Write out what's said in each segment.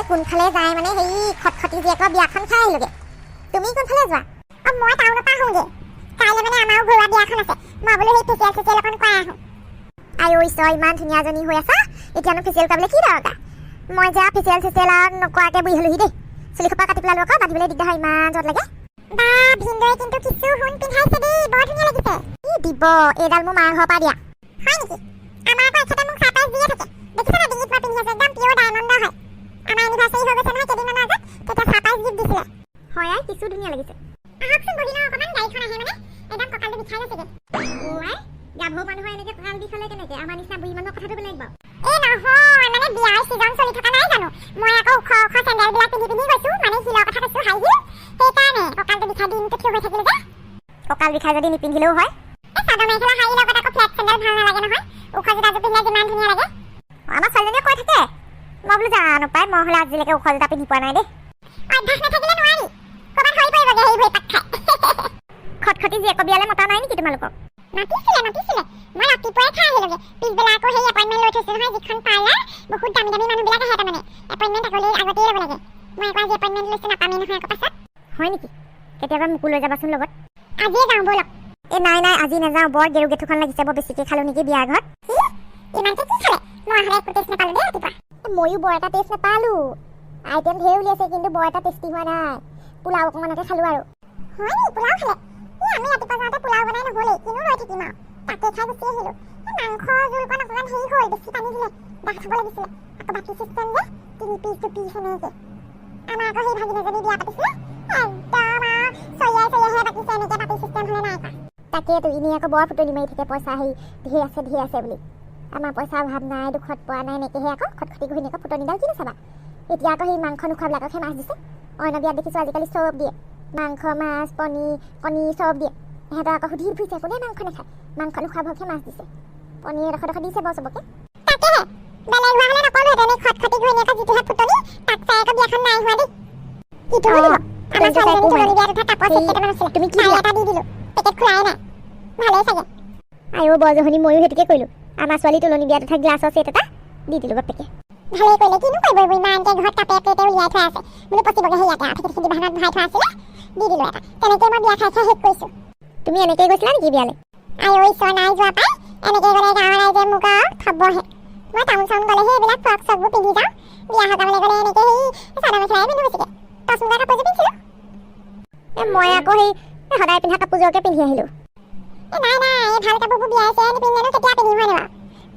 কোনফালে যায় মানে হেৰি খটখটি জীয়েকৰ বিয়াখন খাই আহিলোগে। তুমি কোনফালে যোৱা? মই টাউনৰ পৰা আহোঁগে। কাইলৈ মানে আমাৰো ঘৰুৱা বিয়াখন আছে। মই বোলো সেই ফেচিয়েল অকণ কৰাই আহোঁ। আই ঐ ঈশ্বৰ, ইমান ধুনীয়াজনী হৈ আছা, এতিয়ানো ফেচিয়েল কৰিবলৈ কি দৰকাৰ? মই যে ফেচিয়েল নকৰাকৈ বুঢ়ী হ'লোহি দেই। চুলি সোপা কাটি পেলালো আকৌ, বান্ধিবলৈ দিগদাৰ হয়, ইমান জট লাগে। বা ভিনদৌৱে কিন্তু কিছু সোণ পিন্ধাইছে দেই, বৰ ধুনীয়া লাগিছে। ই দিব, এইডাল মোৰ মাৰ ঘৰৰ পৰা দিয়া। হয় নেকি? আমাৰ আকৌ এখেতে মোক ছাৰপ্ৰাইজ দিয়ে থাকে। দেখিছা না ডিঙিত মই পিন্ধি আছো, একদম পিয়ৰ ডায়মণ্ড হয়। আমাৰ এনিভাৰ্চাৰী হৈ গৈছে নহয় কেইদিনমানৰ আগত, তেতিয়া ছাৰপ্ৰাইজ গিফ্ট দিছিলে। হয় আই, কিছু ধুনীয়া লাগিছে। আহকচোন বহি লওঁ অকণমান, গাড়ীখন আহে মানে একদম কঁকালটো বিষাই গৈছেগে। গাভৰু মানুহৰ এনেকে কঁকাল বিষালে কেনেকে? আমাৰ নিচিনা বুঢ়ী মানুহৰ কথাটো বেলেগ বাৰু। এই নহয়, মানে বিয়াৰ ছিজন চলি থকা নাই জানো? মই আকৌ ওখ চেণ্ডেলবিলাক পিন্ধি গৈছো, মানে হিলৰ কথা কৈছো, হাই হিল। সেইকাৰণে কঁকালটো বিষাই দিনটো থিয় হৈ থাকিলো যে। কঁকাল বিষাই যদি নিপিন্ধিলেও হয়। এই চাদৰ মেখেলা হাই লগত আকৌ ফ্লেট চেণ্ডেল ভাল নালাগে নহয়। ওখ জোতাযোৰ পিন্ধিলে যিমান ধুনীয়া লাগে। আমাৰ ছোৱালীজনীয়ে কৈ থাকে। মই বোলো জানো পাই, মই হ'লে আজিলৈকে ওখ জোতা পিন্ধি পোৱা নাই দেই। অভ্যাস নাথাকিলে নোৱাৰি, ক'ৰবাত হৈ পৰিবগৈ হেৰি ভৰি পাক খাই। খটখটি জীয়েকৰ বিয়ালৈ মতা নাই নেকি তোমালোকক? মাতিছিলে। মই ৰাতিপুৱাই খাই আহিলোগে। পিছবেলা আকৌ সেই এপইণ্টমেণ্ট লৈ থৈছো নহয়, যিখন পাৰ্লাৰ বহুত দামী মানুহবিলাক আহে তাৰমানে। এপইণ্টমেণ্ট আগতেই ল'ব লাগে। মই আকৌ আজি এপইণ্টমেণ্ট লৈছো, নাপামেই নহয় আকৌ পাছত। হয় নেকি? কেতিয়াবা মোকো লৈ যাবাচোন লগত। আজিয়ে যাওঁ ব'লক। নাই আজি নাযাওঁ, বৰ গেৰু গেঠুখন লাগিছে, বৰ বেছিকৈ খালো নেকি বিয়া ঘৰত। ইমানকে কি খালে? মই হ'লে একো টেষ্ট নাপালো দেই ৰাতিপুৱা। ময়ো বৰ এটা টেষ্ট নাপালো। আইটেম ঢেৰ উলিয়াইছে, কিন্তু বৰ এটা টেষ্টি হোৱা নাই। পোলাও অকণমানকে খালো আৰু। হয় নি? পোলাও খালে? আমি ৰাতিপুৱা যাওঁতে পোলাও বনাই নহ'লেই, কিনো ৰৈ থাকিম আৰু। তাকে খাই গুচি আহিলো। মাংসৰ জোলকণ অকণমান হেৰি হ'ল, বেছি পানী দিলে, দাগ খাব লাগিছিলে। আকৌ বাকী চিষ্টেম যে 3 পিচ 2 পিচ এনেকে। আমাৰ আকৌ সেই ভাগিনীজনী বিয়া পাতিছিলে, একদম চৰিয়াহে পাতিছে, এনেকে পাতি চিষ্টেম হ'লে নাই কৰা। তাকেতো এনেই আকৌ বৰ ফুটনি মাৰি থাকে, পইচা হেৰি ধেৰ আছে বুলি। আমাৰ পইচা অভাৱ নাই, দুখত পোৱা নাই, এনেকৈহে আকৌ খটখটি ঘৈণীয়েকৰ ফুটনিডাল কিনো চাবা। এতিয়া আকৌ সেই মাংস নোখোৱাবিলাককহে মাছ দিছে। অন্য বিয়াত দেখিছোঁ আজিকালি চব দিয়ে, মাংস মাছ কণী চব দিয়ে। সিহঁতৰ আকৌ সুধি ফুৰিছে, কোনে মাংস নাখায়, মাংস নোখোৱাবোৰকহে মাছ দিছে। পনীৰ এডোখৰ দিছে বাৰু চবকে। তাকেহে বেলেগ হোৱা হ'লে নকলোহেঁতেন, এই খটখটি ঘৈণীয়েকৰ যিটোহে ফুটনি, তাক চাই আকৌ বিয়াখন নাই হোৱা দেই। ইটো আমাৰ ছোৱালীজনী তুলনি বিয়াত উঠা কাপোৰ চেট কেইটামান আছিলে, তুমি কি এটা দি দিলোঁ, পেকেট খোলাই নাই। ভালেই চাগে। আইও বৰজহনী, ময়ো সেইটোকে কৰিলোঁ। আমাৰ ছোৱালী তুলনি বিয়াত উঠা গ্লাছৰ চেট এটা দি দিলোঁ বাপেকে। ভালেই কৰিলে, কিনো কৰিব এইবোৰ ইমানকৈ ঘৰত কাপে প্লেটে উলিয়াই থোৱা আছে। বোলো পচিবগৈ সেই ইয়াতে ফেটি বাহানত ভৰাই থোৱা আছিলে, দি দিলোঁ এটা। তেনেকৈ মই বিয়া খাই শেষ কৰিছোঁ। তুমি এনেকৈ গৈছিলা নেকি বিয়ালৈ? আইও ঈশ্বৰ, নাই যোৱা পাই। এনেকৈ গ'লে গাঁৱৰ ৰাইজে মোক আৰু থবহে। মই টাউন চাউন গ'লেহে এইবিলাক ফ্ৰক চকবোৰ পিন্ধি যাওঁ। বিয়া সকামলৈ গ'লে এনেকৈ সেই চাদৰ মেখেলাই পিন্ধো বেছিকৈ। টচ মুগা কাপোৰযোৰ পিন্ধিছিলোঁ। মই আকৌ সেই সদায় পিন্ধা কাপোৰযোৰকে পিন্ধি আহিলোঁ। নাই এই ভাল কাপোৰবোৰ বিয়াই চিয়াই নিপিন্ধিলেনো কেতিয়া পিন্ধিম হয় নহয়?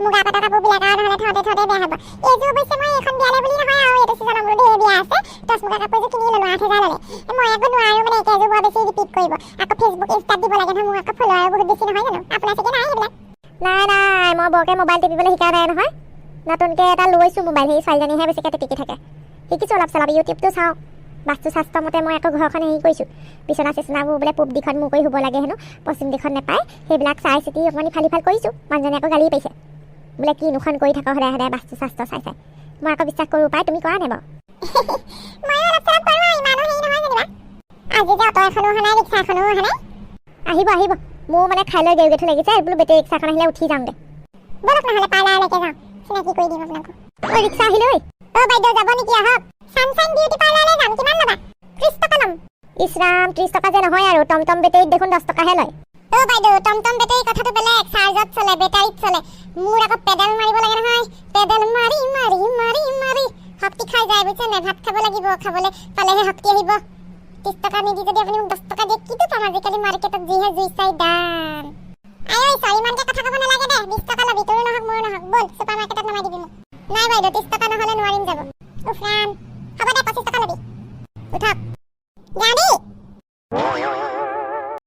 মুগা পাটৰ কাপোৰবিলাক আৰু নহ'লে থওঁতে বেয়া হ'ব। এইযোৰ অৱশ্যে মই এইখন বিয়ালৈ বুলি নহয় আৰু, এইটো ছিজনত বোলো ধেৰ বিয়া আছে, টচ মুগা কাপোৰযোৰ কিনি ল'লোঁ 8,000 ল'লে। মই আকৌ নোৱাৰোঁ মানে একেযোৰ বৰ বেছি ৰিপিট কৰিব। আকৌ ফেচবুক ইনষ্টাত দিব লাগে নহয়, মোৰ আকৌ ফলোৱাৰো বহুত বেছি নহয় জানো? আপোনাৰ চাগে নাই সেইবিলাক? নাই মই বৰকৈ মোবাইল টিপিবলৈ শিকা নাই নহয়। নতুনকৈ এটা লৈছোঁ মোবাইল, সেই ছোৱালীজনীহে বেছিকৈ টিপি থাকে। শিকিছোঁ অলপ চলপ, ইউটিউবটো চাওঁ। বাস্তু শাস্ত্ৰ মতে মই আকৌ ঘৰখন হেৰি কৰিছোঁ, বিচনা চিচনাবোৰ বোলে পূব দিশত মোৰ কৰি শুব লাগে হেনো, পশ্চিম দিশত নাপায়। সেইবিলাক চাই চিতি অকণমান ইফাল কৰিছোঁ। মানুহজনে আকৌ গালি পাৰিছে, বোলে কিনোখন কৰি থাকক সদায় বাস্তু শাস্ত্ৰ চাই। মই আকৌ বিশ্বাস কৰোঁ পাই, তুমি কৰা নাই বাৰু? ময়ো অলপ চলপ কৰোঁ, ইমানো হেৰি নহয় যেনিবা। আজি যে অটো এখনো অহা নাই, ৰিক্সা এখনো অহা নাই। আহিব, মোৰ মানে খাই লৈ গেৰু গেঠু লাগিছে, বোলো বেটেৰী ৰিক্সাখন আহিলে উঠি যাওঁগে। ব'লক নহ'লে পাৰ্লাৰলৈকে যাওঁ, চিনাকি কৰি দিম আপোনাকো। ৰিক্সা আহিলে ঐ। বাইদেউ যাব নেকি? আহক। ছানশ্বাইন বিউটি পাৰ্লাৰলৈ যাম। কিমান ল'বা? 30 টকা ল'ম। ইছৰাম, 30 টকা যে নহয় আৰু, টমটম বেটেৰীত দেখোন 10 টকাহে লয়। বাইদেউ টমটম বেটেৰী কথাটো বেলেগ, চাৰ্জত চলে, বেটাৰীত চলে। মোৰ আকৌ পেডেল মাৰিব লাগে নহয়, পেডেল মাৰি শক্তি খাই যায় বুজিছে নে? ভাত খাব লাগিব, খাবলৈ পালেহে শক্তি আহিব। 30 টকা নিদি যদি আপুনি মোক 10 টকা দিয়ে, কিটো পাম? আজিকালি মাৰ্কেটত যিহে জুই চাই দাম। আই ইমানকে কথা ক'ব নালাগে দে, 20 টকা ল'বি, তোৰো নহওক মোৰো নহওক। ব'ল চুপাৰ মাৰ্কেটত নমাই দিবি মোক। নাই বাইদেউ, 30 টকা নহ'লে নোৱাৰিম যাব। উফ ৰাম।